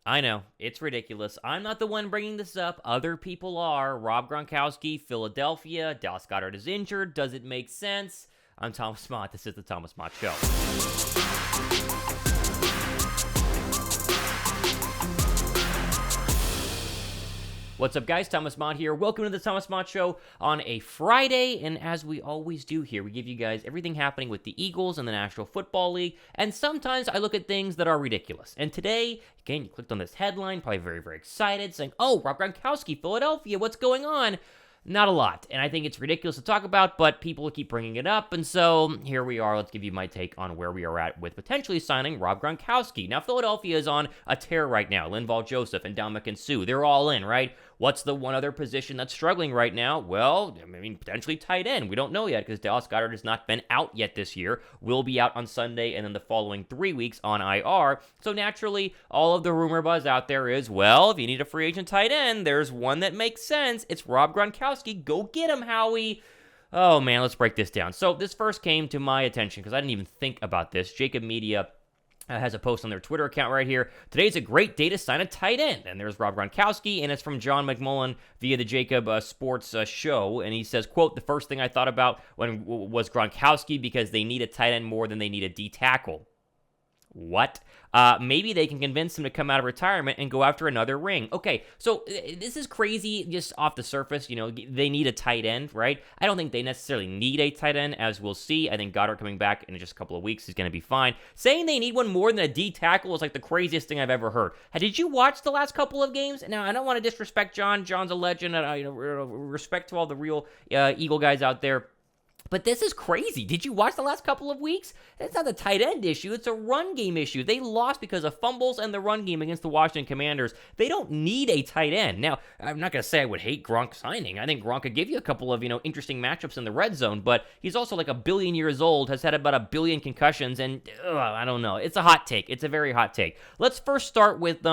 I know, it's ridiculous. I'm not the one bringing this up. Other people are. Rob Gronkowski, Philadelphia, Dallas Goedert is injured. Does it make sense? I'm Thomas Mott. This is the Thomas Mott Show. What's up, guys? Thomas Mott here. Welcome to the Thomas Mott Show on a Friday, and as we always do here, we give you guys everything happening with the Eagles and the National Football League, and sometimes I look at things that are ridiculous. And today, again, you clicked on this headline, probably very, very excited, saying, oh, Rob Gronkowski, Philadelphia, what's going on? Not a lot, and I think it's ridiculous to talk about, but people keep bringing it up, and so here we are. Let's give you my take on where we are at with potentially signing Rob Gronkowski. Now, Philadelphia is on a tear right now. Linval Joseph and Ndamukong Suh, they're all in, right? What's the one other position that's struggling right now? Well, I mean, potentially tight end. We don't know yet because Dallas Goedert has not been out yet this year. Will be out on Sunday and then the following 3 weeks on IR. So naturally, all of the rumor buzz out there is, well, if you need a free agent tight end, there's one that makes sense. It's Rob Gronkowski. Go get him, Howie. Oh, man, let's break this down. So this first came to my attention because I didn't even think about this. JAKIB Media has a post on their Twitter account right here. Today's a great day to sign a tight end. And there's Rob Gronkowski, and it's from John McMullen via the JAKIB Sports show. And he says, quote, the first thing I thought about was Gronkowski because they need a tight end more than they need a D tackle. What? Maybe they can convince him to come out of retirement and go after another ring. Okay, so this is crazy just off the surface. You know, they need a tight end, right? I don't think they necessarily need a tight end, as we'll see. I think Goddard coming back in just a couple of weeks is going to be fine. Saying they need one more than a D tackle is like the craziest thing I've ever heard. Did you watch the last couple of games? Now, I don't want to disrespect John. John's a legend. Respect to all the real Eagle guys out there. But this is crazy. Did you watch the last couple of weeks? It's not a tight end issue. It's a run game issue. They lost because of fumbles and the run game against the Washington Commanders. They don't need a tight end. Now, I'm not going to say I would hate Gronk signing. I think Gronk could give you a couple of, interesting matchups in the red zone, but he's also like 1 billion years old, has had about 1 billion concussions, and I don't know. It's a hot take. It's a very hot take. Let's first start with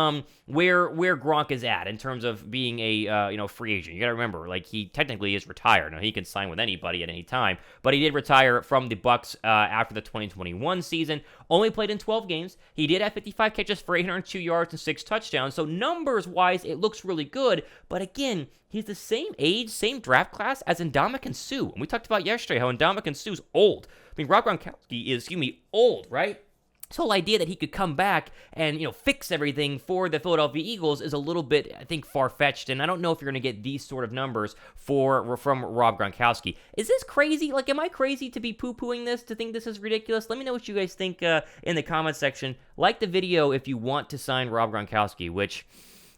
where Gronk is at in terms of being a free agent. You got to remember, like, he technically is retired. Now, he can sign with anybody at any time. But he did retire from the Bucs after the 2021 season. Only played in 12 games. He did have 55 catches for 802 yards and 6 touchdowns. So numbers-wise, it looks really good. But again, he's the same age, same draft class as Ndamukong Suh. And we talked about yesterday how Ndamukong Suh's old. I mean, Rob Gronkowski is, old, right? This whole idea that he could come back and, fix everything for the Philadelphia Eagles is a little bit, I think, far-fetched, and I don't know if you're going to get these sort of numbers from Rob Gronkowski. Is this crazy? Like, am I crazy to be poo-pooing this, to think this is ridiculous? Let me know what you guys think in the comment section. Like the video if you want to sign Rob Gronkowski, which...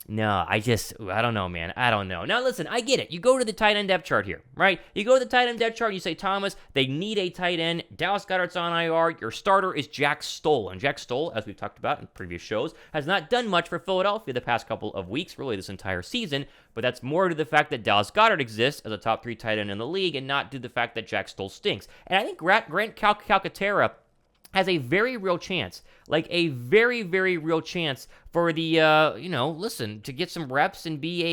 No, I don't know, man. I don't know. Now, listen, I get it. You go to the tight end depth chart here, right? You go to the tight end depth chart, you say, Thomas, they need a tight end. Dallas Goedert's on IR. Your starter is Jack Stoll. And Jack Stoll, as we've talked about in previous shows, has not done much for Philadelphia the past couple of weeks, really this entire season. But that's more to the fact that Dallas Goedert exists as a top 3 tight end in the league and not due to the fact that Jack Stoll stinks. And I think Grant Calcaterra has a very real chance, like a very, very real chance for the, to get some reps and be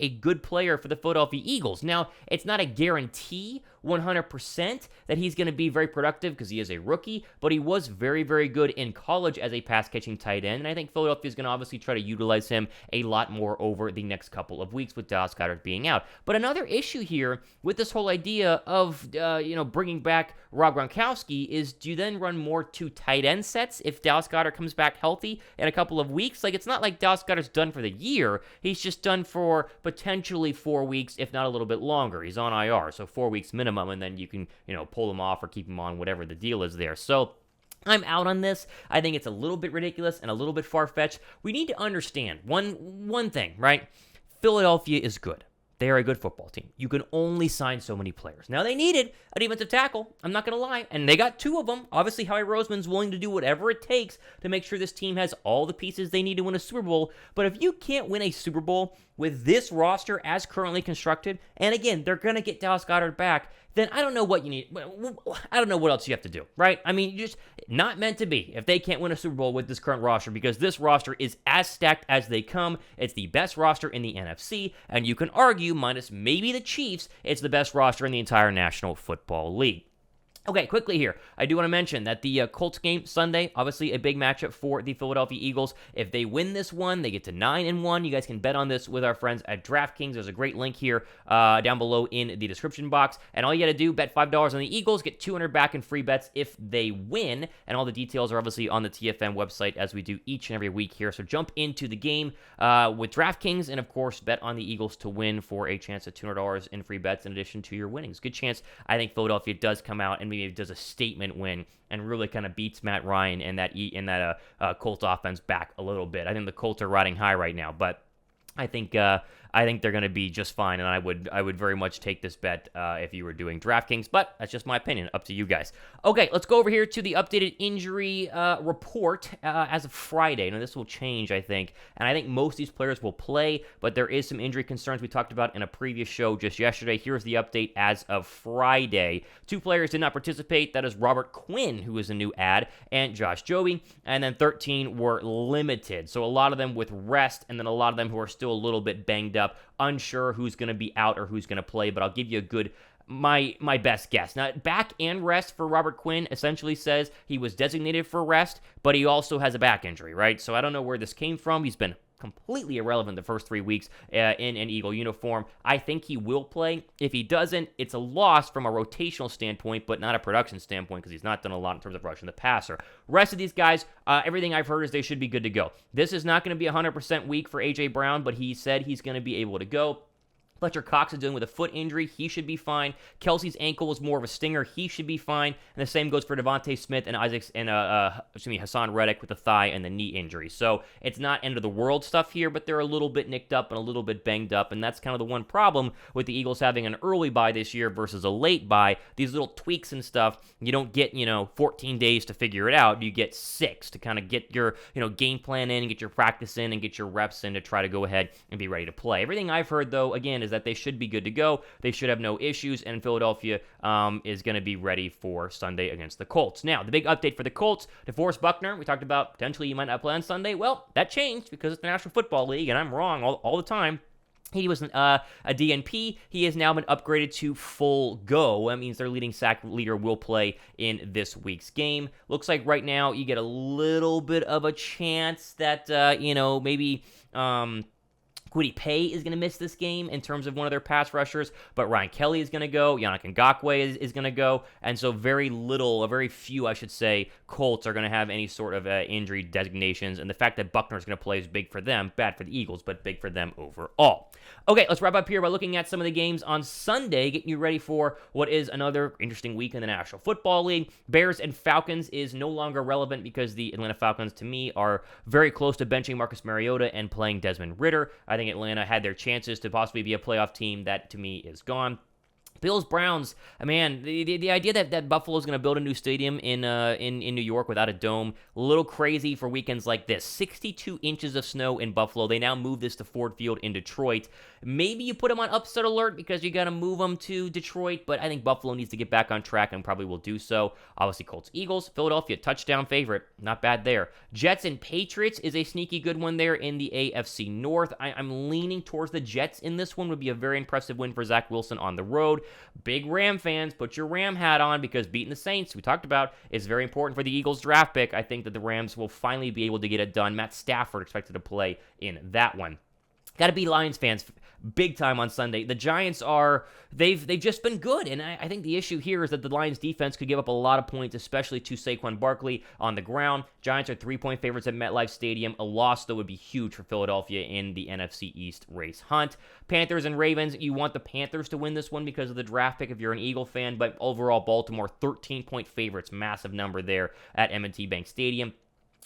a good player for the Philadelphia Eagles. Now, it's not a guarantee 100% that he's going to be very productive because he is a rookie, but he was very, very good in college as a pass-catching tight end, and I think Philadelphia is going to obviously try to utilize him a lot more over the next couple of weeks with Dallas Goedert being out. But another issue here with this whole idea of, bringing back Rob Gronkowski is, do you then run more 2 tight end sets if Dallas Goedert comes back healthy in a couple of weeks? Like, it's not like Dallas Goedert's done for the year. He's just done for potentially 4 weeks, if not a little bit longer. He's on IR, so 4 weeks minimum, and then you can, pull him off or keep him on, whatever the deal is there. So I'm out on this. I think it's a little bit ridiculous and a little bit far-fetched. We need to understand one thing, right? Philadelphia is good. They are a good football team. You can only sign so many players. Now, they needed a defensive tackle. I'm not going to lie. And they got 2 of them. Obviously, Howie Roseman's willing to do whatever it takes to make sure this team has all the pieces they need to win a Super Bowl. But if you can't win a Super Bowl with this roster as currently constructed, and again, they're going to get Dallas Goedert back, then I don't know what you need. I don't know what else you have to do, right? I mean, just not meant to be if they can't win a Super Bowl with this current roster, because this roster is as stacked as they come. It's the best roster in the NFC, and you can argue, minus maybe the Chiefs, it's the best roster in the entire National Football League. Okay, quickly here, I do want to mention that the Colts game Sunday, obviously a big matchup for the Philadelphia Eagles. If they win this one, they get to 9-1. You guys can bet on this with our friends at DraftKings. There's a great link here down below in the description box. And all you got to do, bet $5 on the Eagles, get $200 back in free bets if they win. And all the details are obviously on the TFM website as we do each and every week here. So jump into the game with DraftKings and, of course, bet on the Eagles to win for a chance at $200 in free bets in addition to your winnings. Good chance, I think, Philadelphia does come out and maybe does a statement win and really kind of beats Matt Ryan and that Colts offense back a little bit. I think the Colts are riding high right now, but I think they're going to be just fine, and I would very much take this bet if you were doing DraftKings, but that's just my opinion. Up to you guys. Okay, let's go over here to the updated injury report as of Friday. Now, this will change, I think, and I think most of these players will play, but there is some injury concerns we talked about in a previous show just yesterday. Here's the update as of Friday. 2 players did not participate. That is Robert Quinn, who is a new add, and Josh Jobe, and then 13 were limited. So a lot of them with rest, and then a lot of them who are still a little bit banged up, unsure who's going to be out or who's going to play, but I'll give you a good my best guess. Now, back and rest for Robert Quinn essentially says he was designated for rest, but he also has a back injury, right? So I don't know where this came from. He's been completely irrelevant the first 3 weeks in an Eagle uniform. I think he will play. If he doesn't, it's a loss from a rotational standpoint, but not a production standpoint because he's not done a lot in terms of rushing the passer. Rest of these guys, everything I've heard is they should be good to go. This is not going to be 100% week for A.J. Brown, but he said he's going to be able to go. Fletcher Cox is dealing with a foot injury. He should be fine. Kelsey's ankle was more of a stinger. He should be fine. And the same goes for Devontae Smith and Hassan Reddick with the thigh and the knee injury. So it's not end of the world stuff here, but they're a little bit nicked up and a little bit banged up. And that's kind of the one problem with the Eagles having an early bye this year versus a late bye. These little tweaks and stuff, you don't get, 14 days to figure it out. You get 6 to kind of get your, game plan in, get your practice in, and get your reps in to try to go ahead and be ready to play. Everything I've heard, though, again, is that they should be good to go. They should have no issues, and Philadelphia is going to be ready for Sunday against the Colts. Now, the big update for the Colts, DeForest Buckner, we talked about potentially he might not play on Sunday. Well, that changed because it's the National Football League, and I'm wrong all the time. He was a DNP. He has now been upgraded to full go. That means their leading sack leader will play in this week's game. Looks like right now you get a little bit of a chance that, maybe Kwity Paye is going to miss this game in terms of one of their pass rushers, but Ryan Kelly is going to go, Yannick Ngakoue is going to go, and so very few, I should say, Colts are going to have any sort of injury designations, and the fact that Buckner is going to play is big for them, bad for the Eagles, but big for them overall. Okay, let's wrap up here by looking at some of the games on Sunday, getting you ready for what is another interesting week in the National Football League. Bears and Falcons is no longer relevant because the Atlanta Falcons, to me, are very close to benching Marcus Mariota and playing Desmond Ridder. I think Atlanta had their chances to possibly be a playoff team. That, to me, is gone. Bills, Browns, man, the idea that Buffalo's going to build a new stadium in New York without a dome, a little crazy for weekends like this. 62 inches of snow in Buffalo. They now move this to Ford Field in Detroit. Maybe you put them on upset alert because you got to move them to Detroit, but I think Buffalo needs to get back on track and probably will do so. Obviously, Colts, Eagles, Philadelphia, touchdown favorite. Not bad there. Jets and Patriots is a sneaky good one there in the AFC North. I'm leaning towards the Jets in this one. Would be a very impressive win for Zach Wilson on the road. Big Ram fans, put your Ram hat on because beating the Saints, we talked about, is very important for the Eagles draft pick. I think that the Rams will finally be able to get it done. Matt Stafford expected to play in that one. Got to be Lions fans big time on Sunday. The Giants they've just been good, and I think the issue here is that the Lions defense could give up a lot of points, especially to Saquon Barkley on the ground. Giants are 3-point favorites at MetLife Stadium. A loss, though, would be huge for Philadelphia in the NFC East race hunt. Panthers and Ravens, you want the Panthers to win this one because of the draft pick if you're an Eagle fan, but overall, Baltimore 13-point favorites, massive number there at M&T Bank Stadium.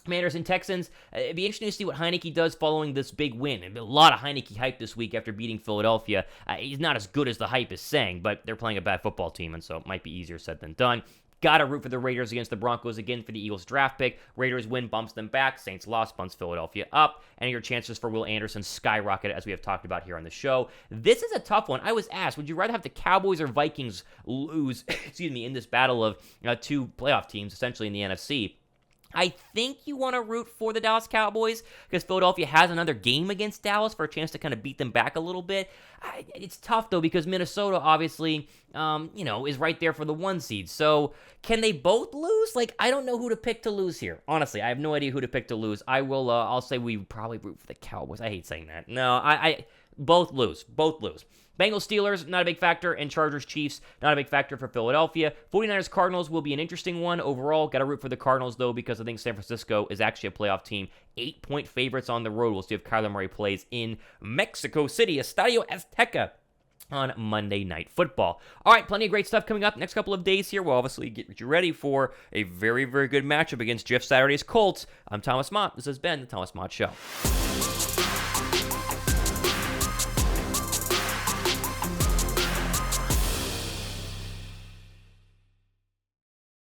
Commanders and Texans, it'd be interesting to see what Heineke does following this big win. There'd be a lot of Heineke hype this week after beating Philadelphia. He's not as good as the hype is saying, but they're playing a bad football team, and so it might be easier said than done. Gotta root for the Raiders against the Broncos again for the Eagles draft pick. Raiders win, bumps them back. Saints loss, bumps Philadelphia up. And your chances for Will Anderson skyrocket, as we have talked about here on the show. This is a tough one. I was asked, would you rather have the Cowboys or Vikings lose, in this battle of two playoff teams, essentially in the NFC? I think you want to root for the Dallas Cowboys because Philadelphia has another game against Dallas for a chance to kind of beat them back a little bit. It's tough, though, because Minnesota, obviously, is right there for the 1 seed. So can they both lose? I don't know who to pick to lose here. Honestly, I have no idea who to pick to lose. I'll say we probably root for the Cowboys. I hate saying that. No, both lose. Both lose. Bengals, Steelers, not a big factor, and Chargers, Chiefs, not a big factor for Philadelphia. 49ers, Cardinals will be an interesting one overall. Got to root for the Cardinals, though, because I think San Francisco is actually a playoff team. 8-point favorites on the road. We'll see if Kyler Murray plays in Mexico City, Estadio Azteca, on Monday Night Football. All right, plenty of great stuff coming up next couple of days here. We'll obviously get you ready for a very, very good matchup against Jeff Saturday's Colts. I'm Thomas Mott. This has been the Thomas Mott Show.